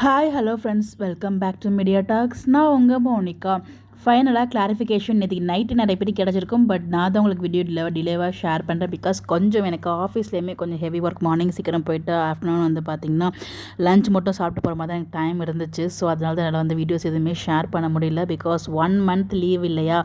Hi hello friends, welcome back to Media Talks. நான் உங்கள் Monica. ஃபைனலாக கிளாரிஃபிகேஷன் நேற்று நைட்டு நிறைய பேர் கிடச்சிருக்கும். பட் நான் தான் உங்களுக்கு வீடியோ டிலேவாக ஷேர் பண்ணுறேன். பிகாஸ் கொஞ்சம் எனக்கு ஆஃபீஸ்லேயுமே கொஞ்சம் ஹெவி ஒர்க். மார்னிங் சீக்கிரம் போயிட்டு ஆஃப்டர்நூன் வந்து பார்த்திங்கன்னா லஞ்ச் மட்டும் சாப்பிட்டு போகிற மாதிரி தான் எனக்கு டைம் இருந்துச்சு. ஸோ அதனால தான் என்னால் வந்து வீடியோஸ் எதுவுமே ஷேர் பண்ண முடியல. பிகாஸ் 1 month லீவ் இல்லையா,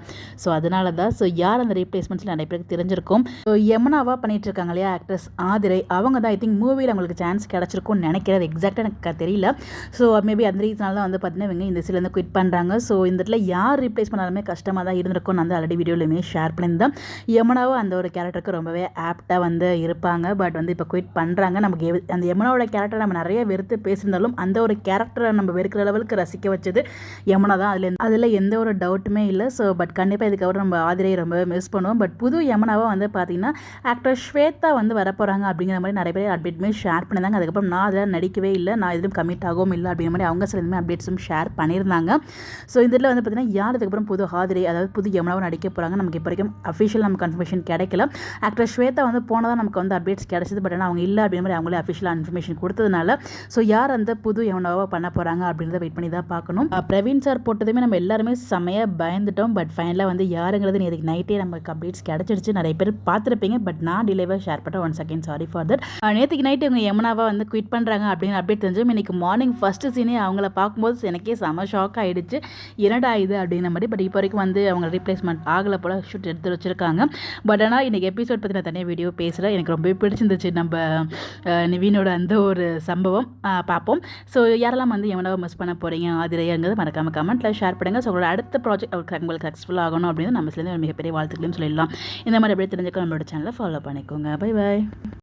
ஸோ அதனால தான். ஸோ யார் அந்த ரீப்ளேஸ்மெண்ட்ஸில் நிறைய பேருக்கு தெரிஞ்சிருக்கும். ஸோ யமுனாவாக பண்ணிகிட்டு இருக்காங்க இல்லையா ஆக்ட்ரஸ் ஆதிரை, அவங்க தான் ஐ திங்க் மூவியில் அவங்களுக்கு சான்ஸ் கிடச்சிருக்கும்னு நினைக்கிறது. எக்ஸாக்டாக எனக்கு தெரியல. ஸோ மேபி அந்த ரீசனால தான் வந்து பார்த்தீங்கன்னா இவங்க இந்த சீலேருந்து குவிட் பண்ணுறாங்க. ஸோ இந்த இடத்துல யார் ரீப்ளேஸ் பண்ணாலுமே கஷ்டமாக தான் இருந்திருக்கும். நான் வந்து ஆல்ரெடி வீடியோலையுமே ஷேர் பண்ணியிருந்தேன். யமுனாவும் அந்த ஒரு கேரக்டருக்கு ரொம்பவே ஆப்டாக வந்து இருப்பாங்க. பட் வந்து இப்போ குவிட் பண்ணுறாங்க. நமக்கு அந்த யமுனாவோட கேரக்டர் நம்ம நிறைய வெறுத்து பேசியிருந்தாலும் அந்த ஒரு கேரக்டரை நம்ம வெறுக்கிற லெவலுக்கு ரசிக்க வச்சது யமுனா தான். அதில் எந்த ஒரு டவுட்டுமே இல்லை. ஸோ பட் கண்டிப்பாக இதுக்கப்புறம் நம்ம ஆதிரையை ரொம்பவே மிஸ் பண்ணுவோம். பட் புது யமுனாவை வந்து பார்த்தீங்கன்னா ஆக்டர் ஸ்வேதா வந்து வரப்போகிறாங்க அப்படிங்கிற மாதிரி நிறைய பேர் அப்டேட்டுமே ஷேர் பண்ணியிருந்தாங்க. அதுக்கப்புறம் நான் அதில் நடிக்கவே இல்லை, நான் எதுவும் கமிட் ஆகவும் இல்லை அப்படிங்கிற மாதிரி அவங்க சில அப்டேட்ஸும் ஷேர் பண்ணியிருந்தாங்க. ஸோ இதில் வந்து பார்த்தீங்கன்னா யார் அதுக்கப்புறம் புது ஆதிரை, அதாவது புது யமுனாவும் நடிக்க போகிறாங்க. நமக்கு இப்போ வரைக்கும் அஃபிஷியல் நம்ம கன்ஃபர்மேஷன் கிடைக்கல. ஆக்டர் ஸ்வேதா வந்து போனதான் நமக்கு வந்து அப்டேட்ஸ் கிடைச்சது. பட் ஆனால் அவங்க இல்லை அப்படிங்கிற மாதிரி அவங்களே அஃபிஷியலாக இன்ஃபர்மேஷன் கொடுத்ததுனால ஸோ யார் அந்த புது யமுனாவை பண்ண போகிறாங்க அப்படின்றத வெயிட் பண்ணி தான் பார்க்கணும். பிரவீன் சார் போட்டதுமே நம்ம எல்லாருமே செமையாக பயந்துட்டோம். பட் ஃபைனலாக வந்து யாருங்கிறது நேற்றுக்கு நைட்டே நமக்கு அப்டேட்ஸ் கிடச்சிருச்சு. நிறைய பேர் பார்த்துருப்பீங்க. பட் நான் டிலேவாக ஷேர் பண்ணுறேன். One second sorry for that. நேற்றுக்கு நைட்டு இவங்க யமுனாவை வந்து குவிட் பண்ணுறாங்க அப்படின்னு அப்டேட் தெரிஞ்சோம். இன்னைக்கு மார்னிங் ஃபஸ்ட்டு சீனே அவங்கள பார்க்கும்போது எனக்கே செம ஷாக் ஆகிடுச்சு. என்னடா இது அப்படிங்கிற மாதிரி. பட் இப்போ வரைக்கும் வந்து அவங்க ரீப்ளேஸ்மெண்ட் ஆகலை போல் ஷூட் எடுத்து வச்சுருக்காங்க. பட் ஆனால் இன்றைக்கி எபிசோட் பற்றி நான் தனியாக வீடியோ பேசுகிறேன். எனக்கு ரொம்பவே பிடிச்சிருந்துச்சு நம்ம நிவீனோட அந்த ஒரு சம்பவம். பார்ப்போம். ஸோ யாரெல்லாம் வந்து யமுனாவை மிஸ் பண்ண போகிறீங்க ஆதிரைங்கிறது மறக்காமல் கமெண்ட்டில் ஷேர் பண்ணுங்கள். ஸோ உங்களோட அடுத்த ப்ராஜெக்ட் உங்களுக்கு சக்ஸஸ்ஃபுல் ஆகணும் அப்படின்னு நம்ம சேர்ந்து ஒரு மிகப்பெரிய வாழ்த்துக்களையும் சொல்லிடலாம். இந்த மாதிரி அப்படியே தெரிஞ்சுக்க நம்மளோட சேனலை ஃபாலோ பண்ணிக்கோங்க. Bye bye.